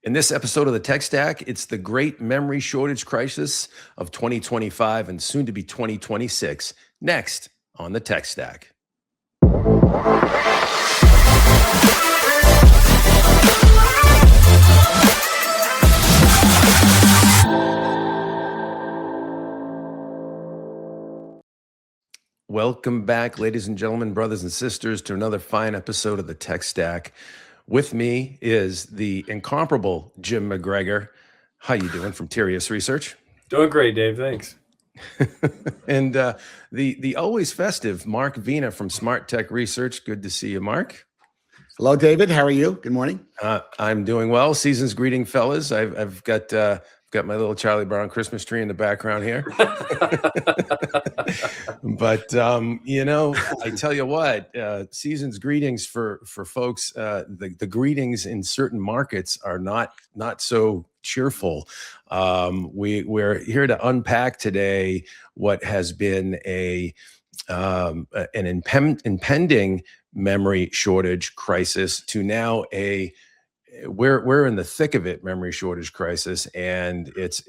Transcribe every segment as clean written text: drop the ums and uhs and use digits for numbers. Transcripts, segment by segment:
In this episode of the Tech Stack, it's the great memory shortage crisis of 2025 and soon to be 2026. Next on the Tech Stack. Welcome back, ladies and gentlemen, brothers and sisters, to another fine episode of the Tech Stack. With me is the incomparable Jim McGregor. How you doing from Tirius Research? Doing great, Dave. Thanks. And the always festive Mark Vina from Smart Tech Research. Good to see you, Mark. Hello, David. How are you? Good morning. I'm doing well. Season's greeting, fellas. I've got my little Charlie Brown Christmas tree in the background here. But I tell you what, season's greetings for folks. The greetings in certain markets are not so cheerful. We're here to unpack today what has been an impending memory shortage crisis to now we're in the thick of it, memory shortage crisis, and it's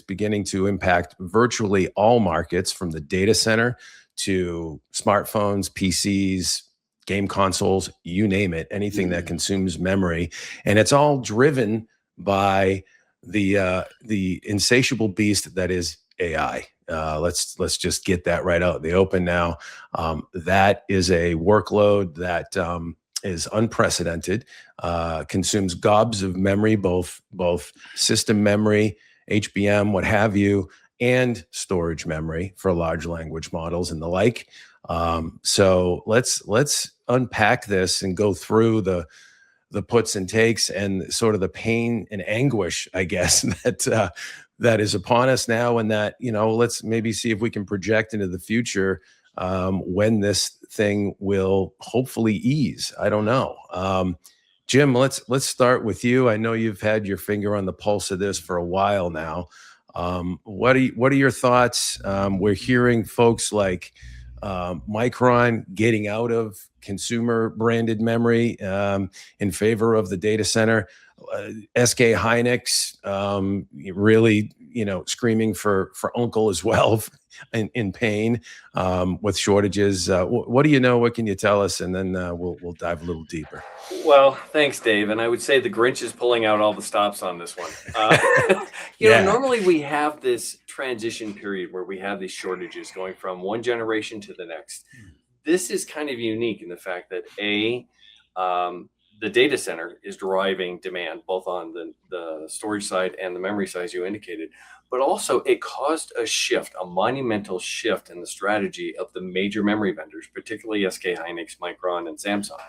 beginning to impact virtually all markets, from the data center to smartphones, PCs, game consoles, you name it, anything that consumes memory. And it's all driven by the insatiable beast that is AI. Let's just get that right out in the open now. That is a workload that is unprecedented, consumes gobs of memory, both system memory, HBM, what have you, and storage memory for large language models and the like. So let's unpack this and go through the puts and takes and sort of the pain and anguish, I guess, that is upon us now, and that, let's maybe see if we can project into the future when this thing will hopefully ease. I don't know. Jim, let's start with you. I know you've had your finger on the pulse of this for a while now. What are your thoughts? We're hearing folks like Micron getting out of consumer branded memory in favor of the data center. SK Hynix really, screaming for uncle as well in pain with shortages. What do you know? What can you tell us? And then we'll dive a little deeper. Well, thanks, Dave. And I would say the Grinch is pulling out all the stops on this one. Normally we have this transition period where we have these shortages going from one generation to the next. This is kind of unique in the fact that the data center is driving demand both on the storage side and the memory side, as you indicated, but also it caused a monumental shift in the strategy of the major memory vendors, particularly SK Hynix, Micron, and Samsung.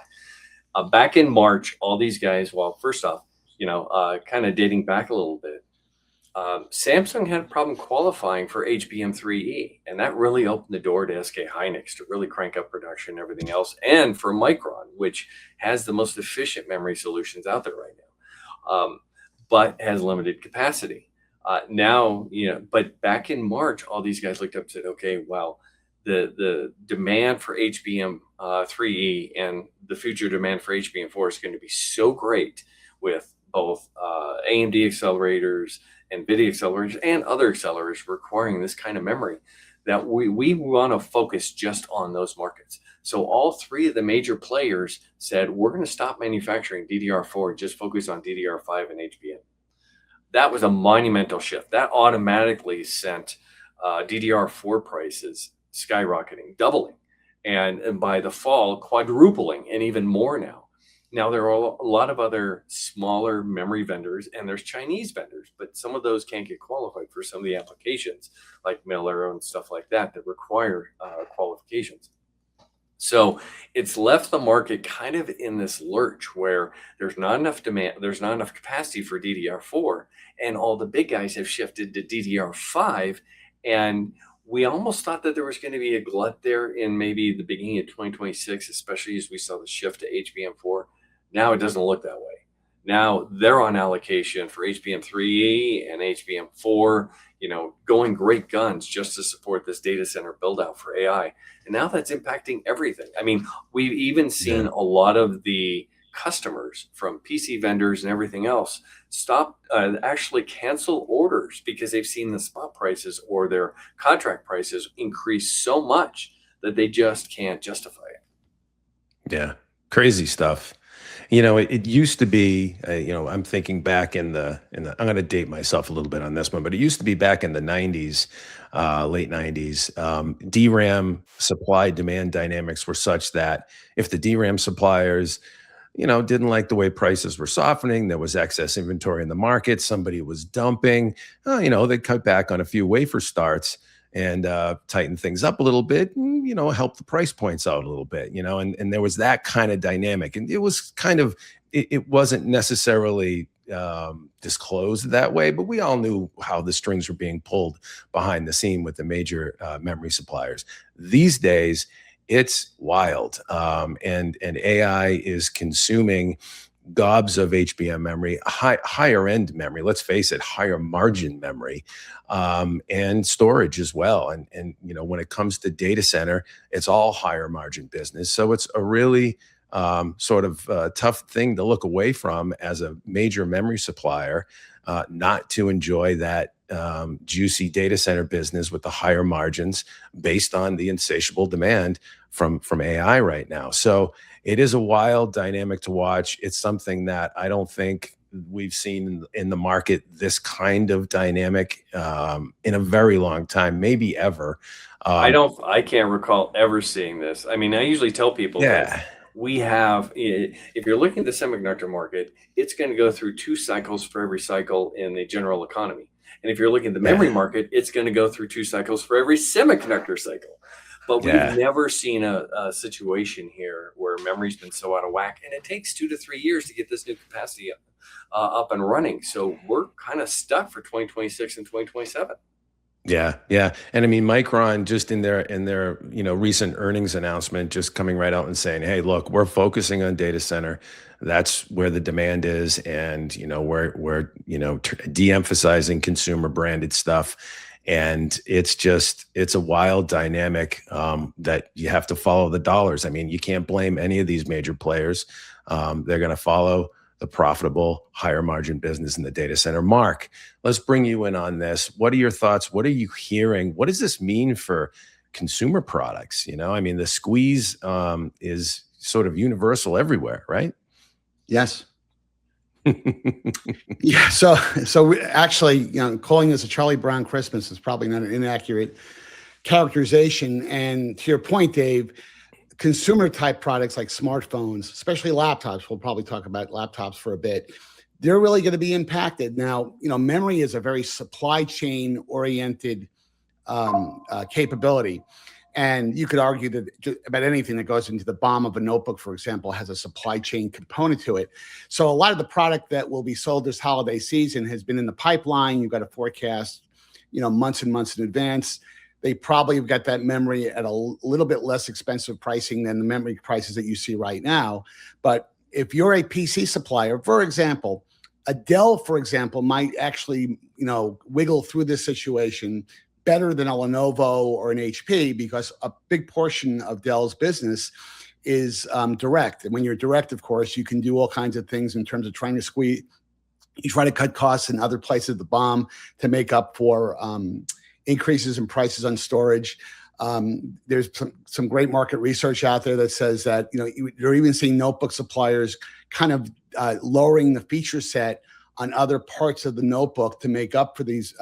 Back in March, all these guys, well, first off, kind of dating back a little bit, Samsung had a problem qualifying for HBM3E, and that really opened the door to SK Hynix to really crank up production and everything else, and for Micron, which has the most efficient memory solutions out there right now, but has limited capacity. But back in March, all these guys looked up and said, okay, well, the demand for HBM3E and the future demand for HBM4 is going to be so great with both AMD accelerators, NVIDIA accelerators, and other accelerators requiring this kind of memory that we want to focus just on those markets. So all three of the major players said, we're going to stop manufacturing DDR4 and just focus on DDR5 and HBM. That was a monumental shift. That automatically sent DDR4 prices skyrocketing, doubling, and by the fall, quadrupling, and even more now. Now, there are a lot of other smaller memory vendors, and there's Chinese vendors, but some of those can't get qualified for some of the applications like Miller and stuff like that require qualifications. So it's left the market kind of in this lurch where there's not enough demand, there's not enough capacity for DDR4, and all the big guys have shifted to DDR5. And we almost thought that there was going to be a glut there in maybe the beginning of 2026, especially as we saw the shift to HBM4. Now it doesn't look that way. Now they're on allocation for HBM3E and HBM4, going great guns just to support this data center build out for AI. And now that's impacting everything. I mean, we've even seen a lot of the customers from PC vendors and everything else stop, actually cancel orders because they've seen the spot prices or their contract prices increase so much that they just can't justify it. Yeah, crazy stuff. It used to be, I'm thinking back in the, I'm going to date myself a little bit on this one, but it used to be back in the 90s, late 90s, DRAM supply demand dynamics were such that if the DRAM suppliers, didn't like the way prices were softening, there was excess inventory in the market, somebody was dumping, they'd cut back on a few wafer starts and tighten things up a little bit, and, help the price points out a little bit, and there was that kind of dynamic. And it was kind of, it wasn't necessarily disclosed that way, but we all knew how the strings were being pulled behind the scene with the major memory suppliers. These days, it's wild. And AI is consuming gobs of HBM memory, higher end memory, let's face it, higher margin memory, and storage as well. And when it comes to data center, it's all higher margin business. So it's a really sort of tough thing to look away from as a major memory supplier, not to enjoy that juicy data center business with the higher margins based on the insatiable demand from AI right now. So it is a wild dynamic to watch. It's something that I don't think we've seen in the market, this kind of dynamic, in a very long time, maybe ever. I can't recall ever seeing this. I mean, I usually tell people that we have, if you're looking at the semiconductor market, it's going to go through 2 cycles for every cycle in the general economy. And if you're looking at the memory market, it's going to go through 2 cycles for every semiconductor cycle. But we've never seen a situation here where memory's been so out of whack, and it takes 2 to 3 years to get this new capacity up and running. So we're kind of stuck for 2026 and 2027. Yeah. And I mean, Micron just in their recent earnings announcement, just coming right out and saying, hey, look, we're focusing on data center. That's where the demand is. And, we're de-emphasizing consumer branded stuff. And it's a wild dynamic that you have to follow the dollars. I mean, you can't blame any of these major players. They're going to follow the profitable, higher margin business in the data center. Mark, let's bring you in on this. What are your thoughts? What are you hearing? What does this mean for consumer products? I mean, the squeeze is sort of universal everywhere, right? Yes. Yeah. So actually, calling this a Charlie Brown Christmas is probably not an inaccurate characterization. And to your point, Dave, consumer type products like smartphones, especially laptops, we'll probably talk about laptops for a bit, they're really going to be impacted. Now, memory is a very supply chain oriented capability. And you could argue that about anything that goes into the BOM of a notebook, for example, has a supply chain component to it. So a lot of the product that will be sold this holiday season has been in the pipeline. You've got to forecast, months and months in advance. They probably have got that memory at a little bit less expensive pricing than the memory prices that you see right now. But if you're a PC supplier, for example, a Dell, for example, might actually, wiggle through this situation better than a Lenovo or an HP, because a big portion of Dell's business is direct. And when you're direct, of course, you can do all kinds of things in terms of trying to squeeze. You try to cut costs in other places of the BOM to make up for increases in prices on storage. There's some great market research out there that says that you're even seeing notebook suppliers kind of lowering the feature set on other parts of the notebook to make up for these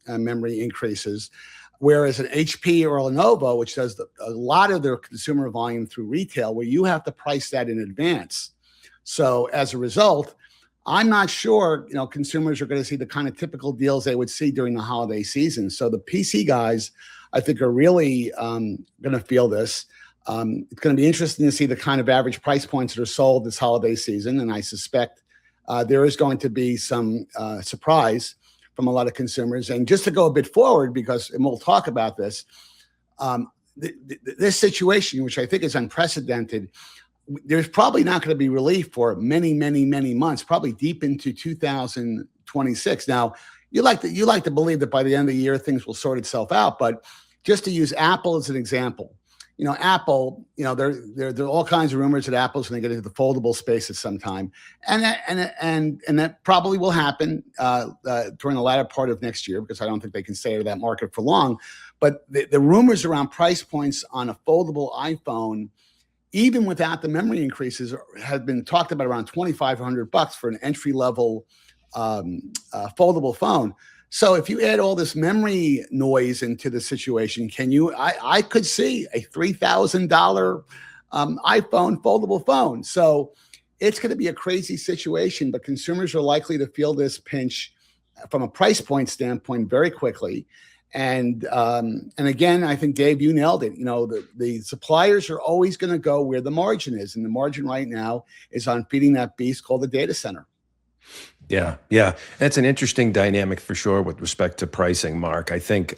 memory increases. Whereas an HP or a Lenovo, which does a lot of their consumer volume through retail, where you have to price that in advance. So as a result, I'm not sure, consumers are going to see the kind of typical deals they would see during the holiday season. So the PC guys, I think, are really going to feel this. It's going to be interesting to see the kind of average price points that are sold this holiday season. And I suspect there is going to be some surprise from a lot of consumers. And just to go a bit forward, and we'll talk about this, this situation, which I think is unprecedented, there's probably not going to be relief for many, many, many months, probably deep into 2026. Now, you like to believe that by the end of the year, things will sort itself out. But just to use Apple as an example, Apple, there are all kinds of rumors that Apple's going to get into the foldable space at some time, and that probably will happen during the latter part of next year, because I don't think they can stay out of that market for long. But the rumors around price points on a foldable iPhone, even without the memory increases, have been talked about around $2,500 for an entry level foldable phone. So if you add all this memory noise into the situation, I could see a $3,000 iPhone foldable phone. So it's going to be a crazy situation, but consumers are likely to feel this pinch from a price point standpoint very quickly. And again, I think, Dave, you nailed it. The suppliers are always going to go where the margin is. And the margin right now is on feeding that beast called the data center. Yeah. That's an interesting dynamic for sure with respect to pricing, Mark. I think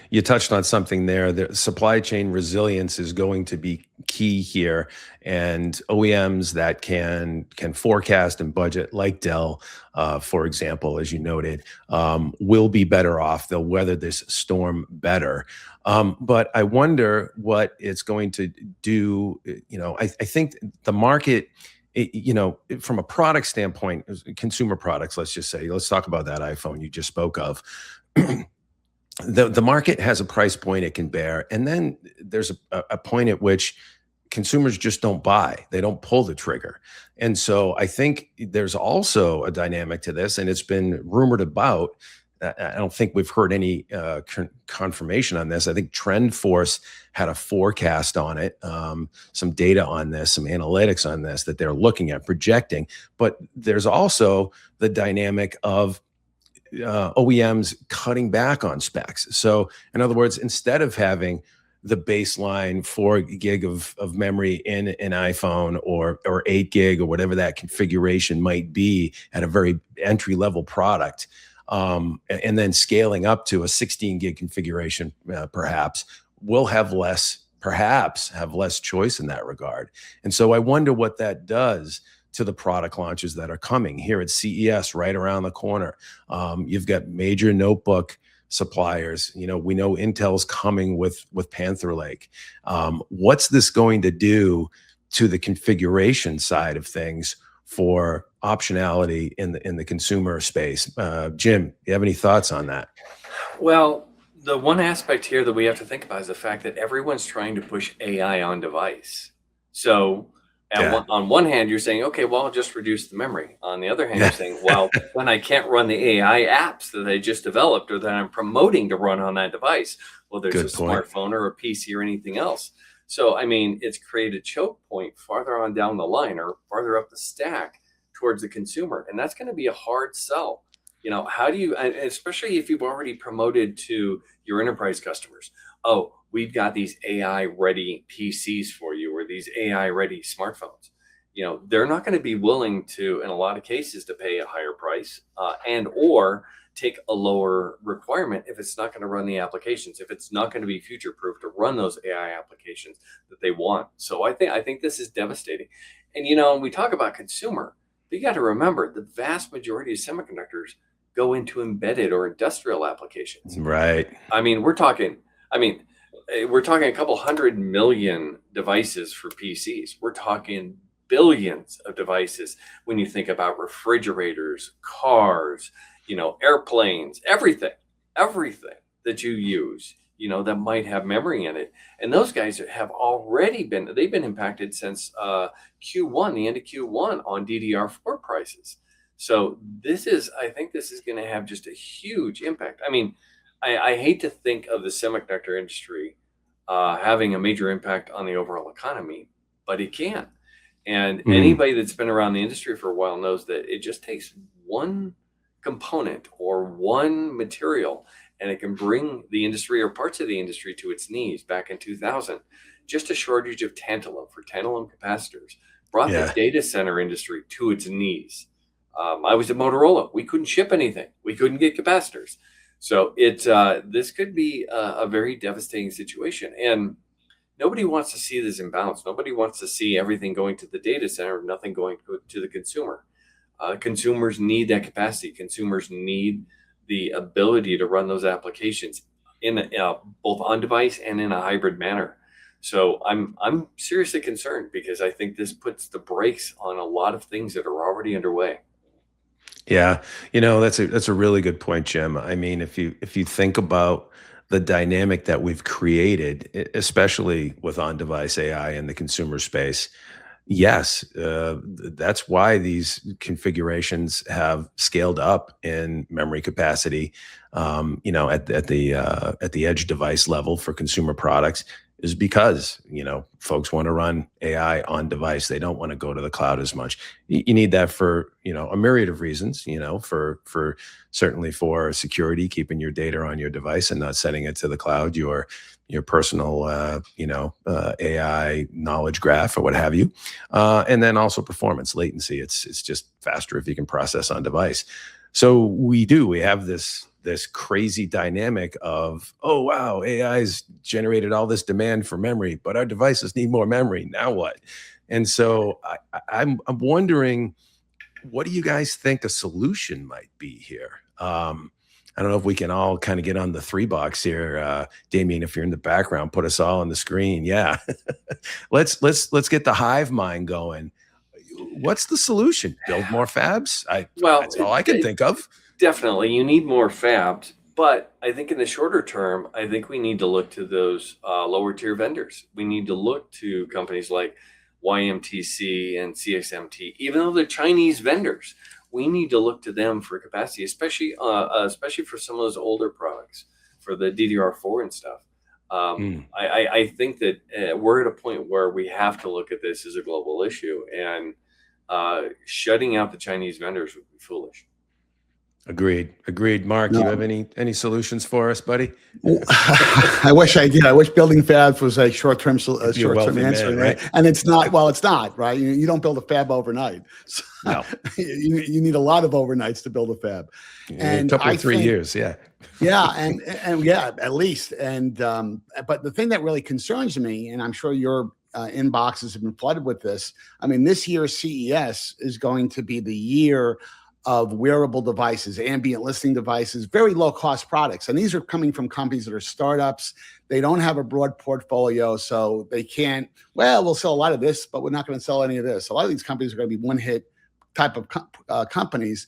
you touched on something there. The supply chain resilience is going to be key here, and OEMs that can forecast and budget, like Dell, for example, as you noted, will be better off. They'll weather this storm better. But I wonder what it's going to do. I think the market, from a product standpoint, consumer products, let's talk about that iPhone you just spoke of. The market has a price point it can bear. And then there's a point at which consumers just don't buy. They don't pull the trigger. And so I think there's also a dynamic to this, and it's been rumored about. I don't think we've heard any confirmation on this. I think TrendForce had a forecast on it, some data on this, some analytics on this that they're looking at, projecting. But there's also the dynamic of OEMs cutting back on specs. So in other words, instead of having the baseline 4 gig of memory in an iPhone or 8 gig or whatever that configuration might be at a very entry level product, and then scaling up to a 16 gig configuration, perhaps will have less choice in that regard. And so I wonder what that does to the product launches that are coming here at CES right around the corner. You've got major notebook suppliers. We know Intel's coming with Panther Lake. What's this going to do to the configuration side of things for optionality in the consumer space? Jim, you have any thoughts on that? Well, the one aspect here that we have to think about is the fact that everyone's trying to push AI on device. So on one hand, you're saying, okay, well, I'll just reduce the memory. On the other hand, you're saying, well, then I can't run the AI apps that I just developed or that I'm promoting to run on that device. Well, there's a smartphone or a PC or anything else. So, I mean, it's created a choke point farther on down the line or farther up the stack towards the consumer. And that's going to be a hard sell. How do you, especially if you've already promoted to your enterprise customers, oh, we've got these AI ready PCs for you or these AI ready smartphones. They're not going to be willing to, in a lot of cases, to pay a higher price and or take a lower requirement if it's not going to run the applications, if it's not going to be future proof to run those AI applications that they want. So I think this is devastating. And we talk about consumer, but you got to remember the vast majority of semiconductors go into embedded or industrial applications. Right. We're talking a couple 100 million devices for PCs. We're talking billions of devices when you think about refrigerators, cars, airplanes, everything that you use, that might have memory in it. And those guys have already been impacted since Q1, the end of Q1 on DDR4 prices. So I think this is going to have just a huge impact. I hate to think of the semiconductor industry having a major impact on the overall economy, but it can. And anybody that's been around the industry for a while knows that it just takes one component or one material and it can bring the industry or parts of the industry to its knees. Back in 2000, just a shortage of tantalum capacitors brought the data center industry to its knees. I was at Motorola. We couldn't ship anything. We couldn't get capacitors. So this could be a very devastating situation. And nobody wants to see this imbalance. Nobody wants to see everything going to the data center, nothing going to the consumer. Consumers need that capacity. Consumers need the ability to run those applications in both on device and in a hybrid manner. So I'm seriously concerned because I think this puts the brakes on a lot of things that are already underway. Yeah, that's a really good point, Jim. I mean, if you think about the dynamic that we've created, especially with on-device AI in the consumer space, yes, that's why these configurations have scaled up in memory capacity. At the edge device level for consumer products, is because folks want to run AI on device. They don't want to go to the cloud as much. You need that for a myriad of reasons. For certainly for security, keeping your data on your device and not sending it to the cloud. Your personal AI knowledge graph or what have you, and then also performance, latency. It's just faster if you can process on device. So we have this crazy dynamic of, oh wow, AI's generated all this demand for memory, but our devices need more memory. Now what? And so I'm wondering, what do you guys think a solution might be here? I don't know if we can all kind of get on the three box here. Damien, if you're in the background, put us all on the screen. Yeah. let's get the hive mind going. What's the solution? Build more fabs? That's all I can think of. Definitely, you need more fabs, but I think in the shorter term, I think we need to look to those lower tier vendors. We need to look to companies like YMTC and CXMT, even though they're Chinese vendors. We need to look to them for capacity, especially for some of those older products, for the DDR4 and stuff. I think that we're at a point where we have to look at this as a global issue, and shutting out the Chinese vendors would be foolish. Agreed. Mark, No. you have any solutions for us, buddy? I wish I did. I wish building fabs was a short-term answer, man, right? And it's not. Well, it's not, right? You don't build a fab overnight. So No. you need a lot of overnights to build a fab. And a couple of 3 years, yeah. Yeah, and yeah, at least. And but the thing that really concerns me, and I'm sure your inboxes have been flooded with this. I mean, this year's CES is going to be the year of wearable devices, ambient listening devices, very low cost products. And these are coming from companies that are startups. They don't have a broad portfolio, so they can't, we'll sell a lot of this, but we're not going to sell any of this. A lot of these companies are going to be one-hit type of companies.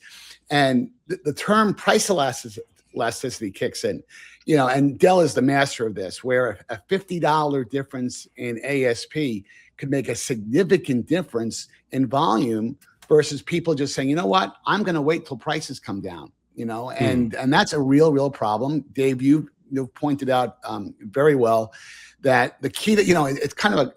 And the term price elasticity kicks in, and Dell is the master of this, where a $50 difference in ASP could make a significant difference in volume versus people just saying, you know what, I'm going to wait till prices come down, and that's a real problem. Dave, you've pointed out very well that the key that, it's kind of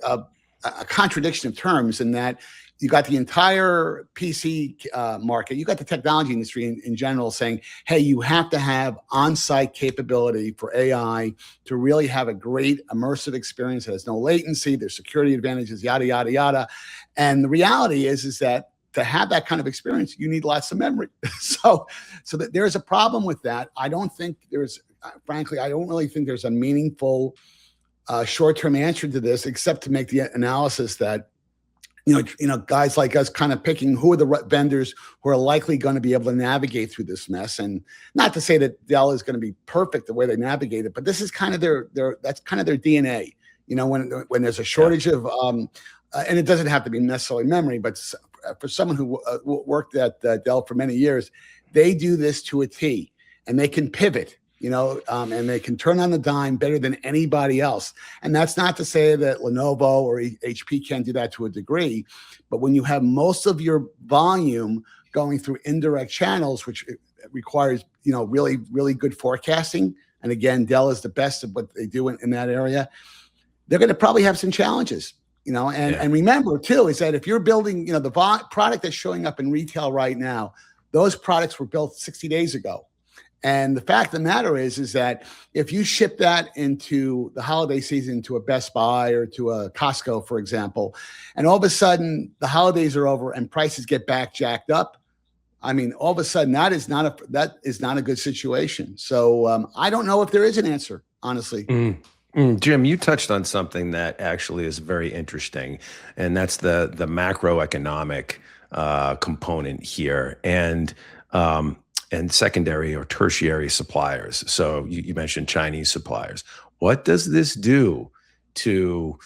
a contradiction of terms in that you got the entire PC market, you got the technology industry in general saying, hey, you have to have on-site capability for AI to really have a great immersive experience that has no latency, there's security advantages, yada, yada, yada. And the reality is that to have that kind of experience, you need lots of memory. So that there's a problem with that. I don't think frankly, I don't really think there's a meaningful short-term answer to this, except to make the analysis that, guys like us kind of picking who are the vendors who are likely going to be able to navigate through this mess. And not to say that Dell is going to be perfect the way they navigate it, but this is kind of that's kind of their DNA. When there's a shortage of, and it doesn't have to be necessarily memory, but for someone who worked at Dell for many years, they do this to a T, and they can pivot, and they can turn on the dime better than anybody else. And that's not to say that Lenovo or HP can't do that to a degree, but when you have most of your volume going through indirect channels, which requires, really, really good forecasting, and again, Dell is the best of what they do in that area, they're going to probably have some challenges. And remember too, is that if you're building, the product that's showing up in retail right now, those products were built 60 days ago. And the fact of the matter is that if you ship that into the holiday season to a Best Buy or to a Costco, for example, and all of a sudden the holidays are over and prices get jacked up, I mean, all of a sudden that is not a good situation. So I don't know if there is an answer, honestly. Jim, you touched on something that actually is very interesting, and that's the macroeconomic component here, and secondary or tertiary suppliers. So you mentioned Chinese suppliers. What does this do to,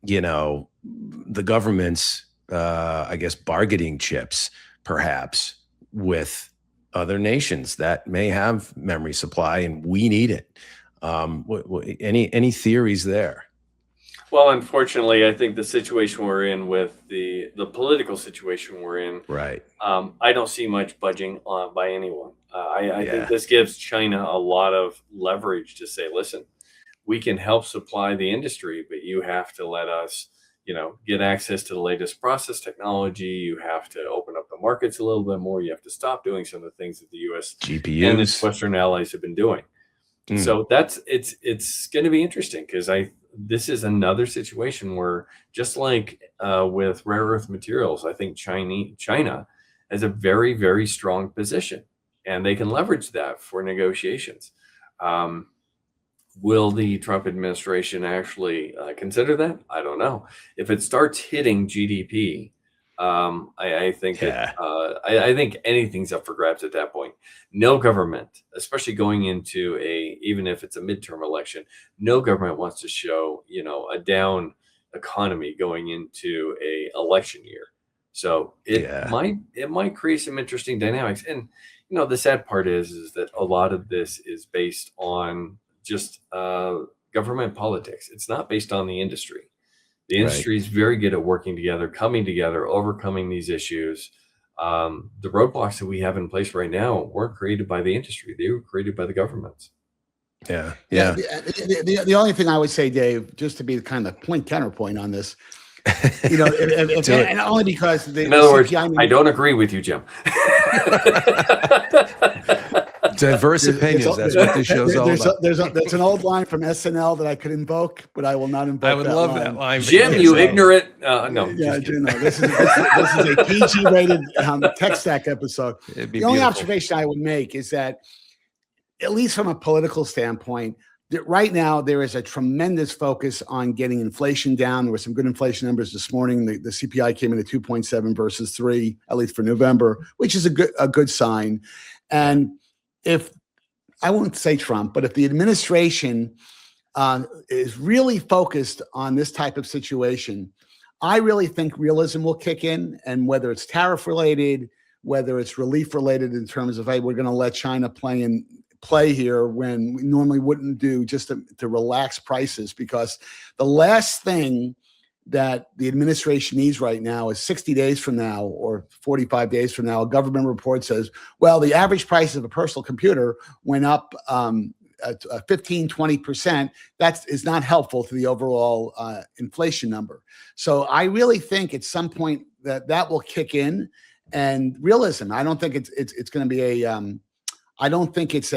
the government's, I guess, bargaining chips, perhaps, with other nations that may have memory supply and we need it. Any theories there? Well, unfortunately, I think the situation we're in with the political situation we're in, right? I don't see much budging on by anyone. I Yeah. think this gives China a lot of leverage to say, listen, we can help supply the industry, but you have to let us, get access to the latest process technology. You have to open up the markets a little bit more. You have to stop doing some of the things that the U.S. GPUs and its Western allies have been doing. So it's going to be interesting because this is another situation where, just like with rare earth materials, I think China has a very, very strong position, and they can leverage that for negotiations. Will the Trump administration actually consider that? I don't know. If it starts hitting GDP, I think I think anything's up for grabs at that point. No government, especially going into even if it's a midterm election, no government wants to show a down economy going into a election year. So it might create some interesting dynamics. And the sad part is that a lot of this is based on just government politics. It's not based on the industry. The industry is very good at working together, coming together, overcoming these issues. The roadblocks that we have in place right now weren't created by the industry. They were created by the governments. Yeah. The only thing I would say, Dave, just to be kind of counterpoint on this, and only because in other words, I don't agree with you, Jim. Diverse opinions. That's what this show's all about. There's an old line from SNL that I could invoke, but I will not invoke. I would love that line. Jim, you ignorant. No. Yeah, this is a PG-rated TechStack episode. The only observation I would make is that, at least from a political standpoint, that right now there is a tremendous focus on getting inflation down. There were some good inflation numbers this morning. The CPI came in at 2.7 versus 3, at least for November, which is a good sign. And if I won't say Trump, but if the administration is really focused on this type of situation, I really think realism will kick in. And whether it's tariff related, whether it's relief related in terms of, hey, we're going to let China play here when we normally wouldn't do, just to relax prices, because the last thing that the administration needs right now is 60 days from now or 45 days from now, a government report says, well, the average price of a personal computer went up at 15, 20%. That is not helpful to the overall inflation number. So I really think at some point that will kick in. And realism, I don't think it's going to be I don't think it's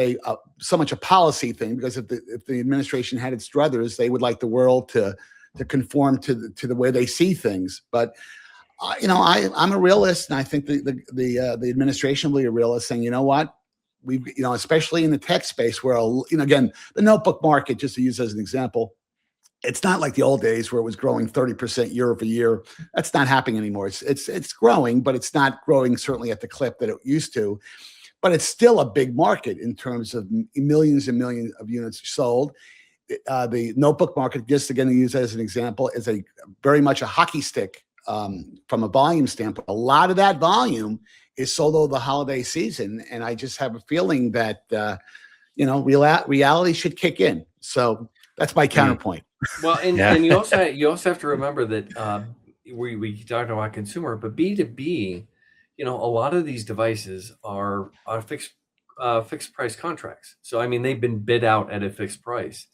so much a policy thing, because if the administration had its druthers, they would like the world to conform to the way they see things. But I'm a realist, and I think the administration will be a realist, saying, you know what, we've especially in the tech space, where again, the notebook market, just to use as an example, it's not like the old days where it was growing 30% year over year. That's not happening anymore. It's growing, but it's not growing certainly at the clip that it used to. But it's still a big market in terms of millions and millions of units sold. The notebook market, just again to use that as an example, is very much a hockey stick from a volume standpoint. A lot of that volume is sold over the holiday season, and I just have a feeling that reality should kick in. So that's my counterpoint. Well, and you also have to remember that we talked about consumer, but B2B, a lot of these devices are fixed price contracts. So I mean, they've been bid out at a fixed price.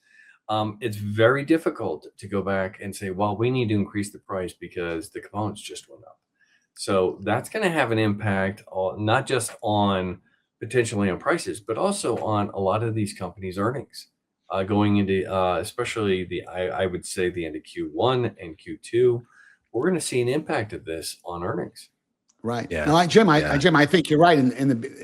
It's very difficult to go back and say, well, we need to increase the price because the components just went up. So that's going to have an impact not just potentially on prices, but also on a lot of these companies' earnings going into, especially I would say the end of Q1 and Q2. We're going to see an impact of this on earnings. Right. Yeah. No, Jim, I think you're right.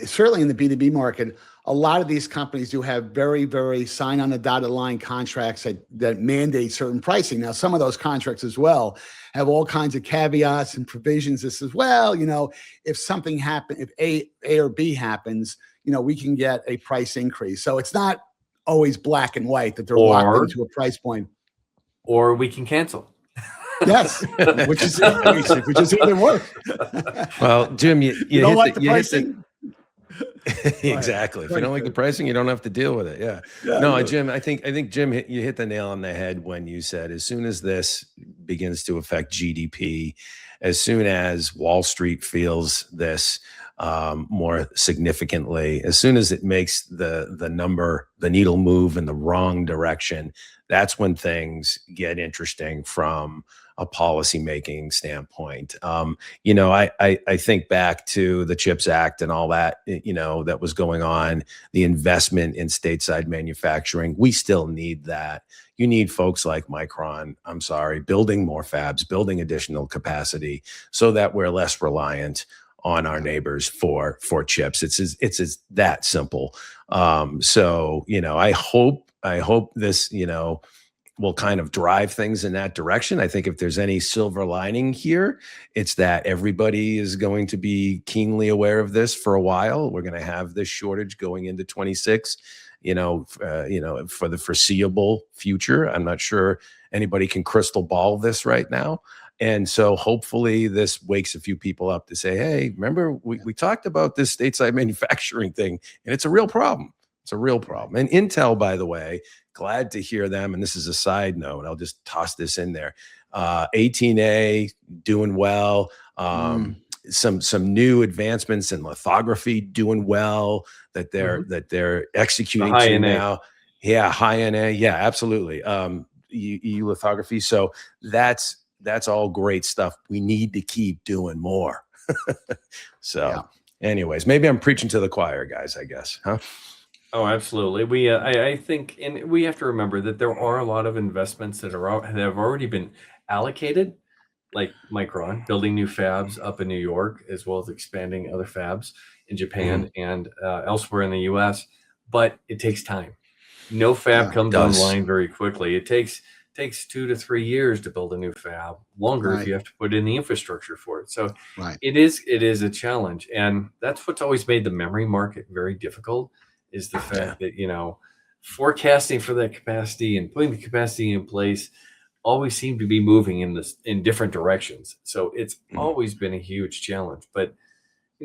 Certainly in the B2B market, a lot of these companies do have very, very sign on the dotted line contracts that mandate certain pricing. Now, some of those contracts as well have all kinds of caveats and provisions that says, well, if something happens, if A or B happens, we can get a price increase. So it's not always black and white that they're locked into a price point. or we can cancel. Yes, which is even worse. Well, Jim, you don't hit like the the pricing? Exactly. If you don't like the pricing, you don't have to deal with it. Yeah. No, Jim, I think Jim you hit the nail on the head when you said as soon as this begins to affect GDP, as soon as Wall Street feels this more significantly, as soon as it makes the needle move in the wrong direction, that's when things get interesting from a policy making standpoint. I think back to the CHIPS Act and all that, that was going on, the investment in stateside manufacturing. We still need that. You need folks like Micron, I'm sorry, building more fabs, building additional capacity so that we're less reliant on our neighbors for chips. It's as that simple. I hope this, will kind of drive things in that direction. I think if there's any silver lining here, it's that everybody is going to be keenly aware of this for a while. We're going to have this shortage going into 26, for the foreseeable future. I'm not sure anybody can crystal ball this right now. And so hopefully this wakes a few people up to say, hey, remember we talked about this stateside manufacturing thing, and it's a real problem. It's a real problem. And Intel, by the way, glad to hear them. And this is a side note. I'll just toss this in there. 18A doing well. Some new advancements in lithography doing well that they're executing to now. Yeah, high NA. Yeah, absolutely. EU lithography. So that's all great stuff. We need to keep doing more. Anyways, maybe I'm preaching to the choir, guys, I guess, huh? Oh, absolutely. I think, and we have to remember that there are a lot of investments that have already been allocated, like Micron building new fabs up in New York, as well as expanding other fabs in Japan and elsewhere in the U.S. But it takes time. No fab comes online very quickly. It takes 2 to 3 years to build a new fab. Longer if you have to put in the infrastructure for it. So it is a challenge, and that's what's always made the memory market very difficult. Is the fact that, forecasting for that capacity and putting the capacity in place always seem to be moving in different directions. So it's always been a huge challenge. But,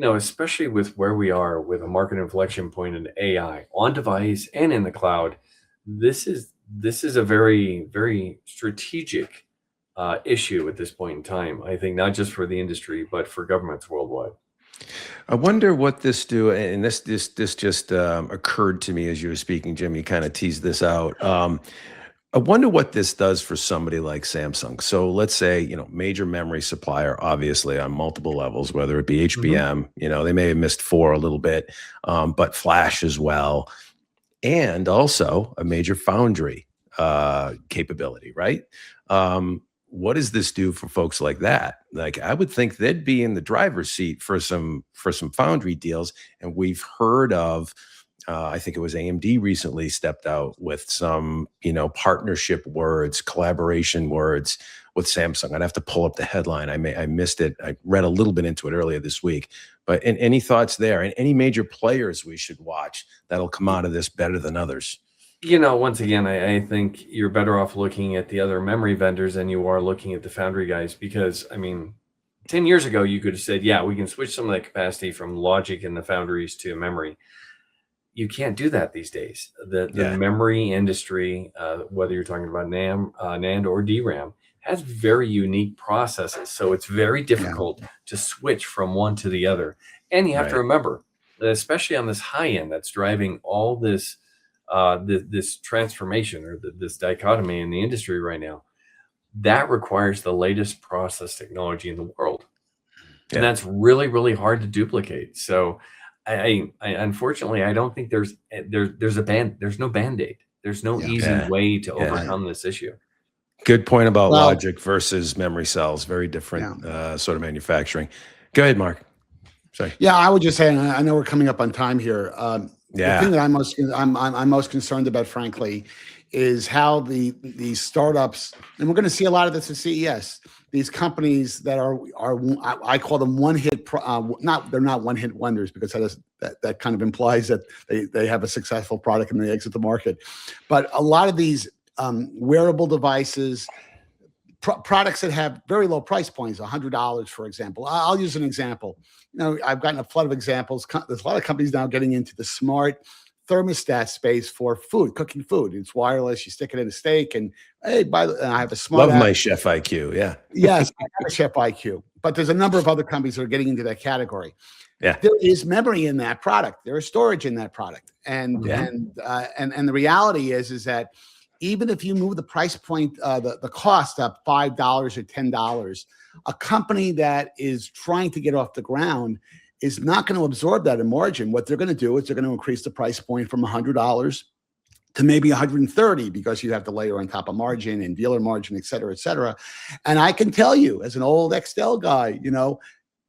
especially with where we are with a market inflection point in AI on device and in the cloud, this is a very, very strategic issue at this point in time. I think not just for the industry, but for governments worldwide. I wonder what this do, and this just occurred to me as you were speaking, Jim. You kind of teased this out. I wonder what this does for somebody like Samsung. So let's say, major memory supplier, obviously on multiple levels, whether it be HBM, they may have missed 4 a little bit, but flash as well, and also a major foundry capability, right? What does this do for folks like that? Like, I would think they'd be in the driver's seat for some foundry deals. And we've heard of, I think it was AMD recently stepped out with some, partnership words, collaboration words with Samsung. I'd have to pull up the headline. I missed it. I read a little bit into it earlier this week. But any thoughts there? And any major players we should watch that'll come out of this better than others? Once again, I think you're better off looking at the other memory vendors than you are looking at the foundry guys, because 10 years ago, you could have said, yeah, we can switch some of that capacity from logic in the foundries to memory. You can't do that these days. The memory industry, whether you're talking about NAND or DRAM, has very unique processes. So it's very difficult to switch from one to the other. And you have to remember, that especially on this high end that's driving all this this transformation or this dichotomy in the industry right now, that requires the latest process technology in the world. And that's really, really hard to duplicate. So I unfortunately, I don't think there's no Band-Aid. There's no easy way to overcome this issue. Good point about logic versus memory cells. Very different sort of manufacturing. Go ahead, Mark. Sorry. Yeah, I would just say, and I know we're coming up on time here. The thing that I'm most concerned about, frankly, is how these startups, and we're going to see a lot of this at CES. These companies that are I call them one-hit. They're not one-hit wonders, because that kind of implies that they have a successful product and they exit the market. But a lot of these wearable devices, products that have very low price points, $100, for example. I'll use an example. I've gotten a flood of examples. There's a lot of companies now getting into the smart thermostat space for food, cooking food. It's wireless. You stick it in a steak, and hey, I have a smart. Love my Chef IQ. Yeah. Yes, I have a Chef IQ. But there's a number of other companies that are getting into that category. Yeah. There is memory in that product. There is storage in that product, and the reality is that even if you move the price point, the cost up $5 or $10, a company that is trying to get off the ground is not going to absorb that in margin. What they're going to do is they're going to increase the price point from $100 to maybe $130 because you have to layer on top of margin and dealer margin, et cetera, et cetera. And I can tell you, as an old Excel guy,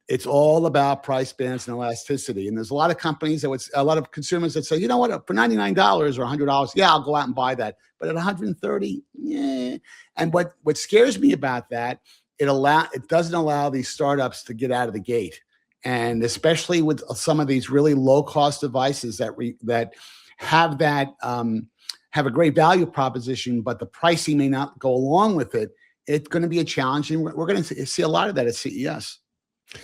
it's all about price bands and elasticity. And there's a lot of companies a lot of consumers that say, you know what, for $99 or $100, yeah, I'll go out and buy that. But at $130, yeah. And what scares me about that, it doesn't allow these startups to get out of the gate. And especially with some of these really low cost devices that have have a great value proposition, but the pricing may not go along with it. It's going to be a challenge, and we're going to see a lot of that at CES.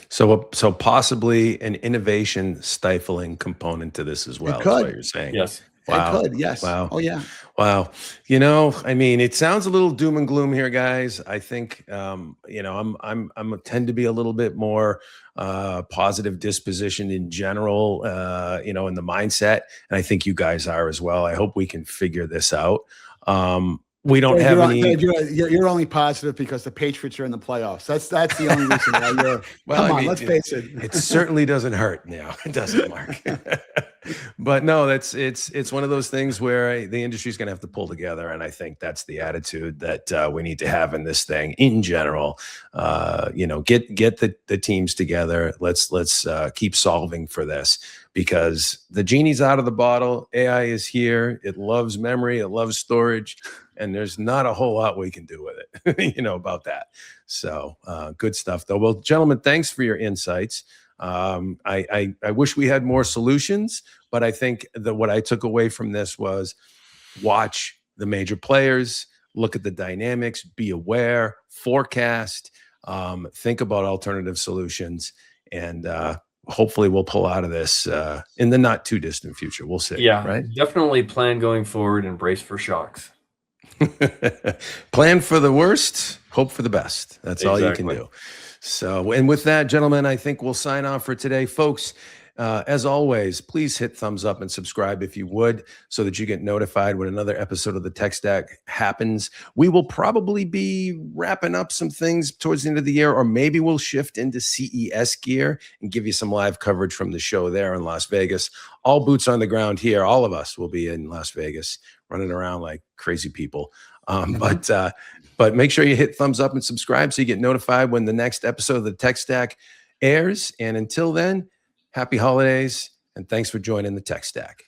So possibly an innovation stifling component to this as well. Is what you're saying. Yes. Wow. It could. Yes. Wow. Oh yeah. Wow. It sounds a little doom and gloom here, guys. I think, I'm tend to be a little bit more positive disposition in general, in the mindset. And I think you guys are as well. I hope we can figure this out. We don't have any. You're only positive because the Patriots are in the playoffs. That's the only reason why you're. Well, come on, let's face it. It certainly doesn't hurt now. It doesn't, Mark. But no, it's one of those things where the industry is going to have to pull together, and I think that's the attitude that we need to have in this thing in general. Get the teams together. Let's keep solving for this, because the genie's out of the bottle. AI is here. It loves memory. It loves storage. And there's not a whole lot we can do with it, about that. So good stuff, though. Well, gentlemen, thanks for your insights. I wish we had more solutions, but I think that what I took away from this was watch the major players, look at the dynamics, be aware, forecast, think about alternative solutions, and hopefully we'll pull out of this in the not too distant future. We'll see. Yeah, right? Definitely plan going forward and brace for shocks. Plan for the worst, hope for the best. That's all you can do. So, and with that, gentlemen, I think we'll sign off for today. Folks, as always, please hit thumbs up and subscribe if you would, so that you get notified when another episode of the TechStack happens. We will probably be wrapping up some things towards the end of the year, or maybe we'll shift into CES gear and give you some live coverage from the show there in Las Vegas. All boots on the ground here. All of us will be in Las Vegas, running around like crazy people. But make sure you hit thumbs up and subscribe so you get notified when the next episode of the TechStack airs. And until then, happy holidays, and thanks for joining the TechStack.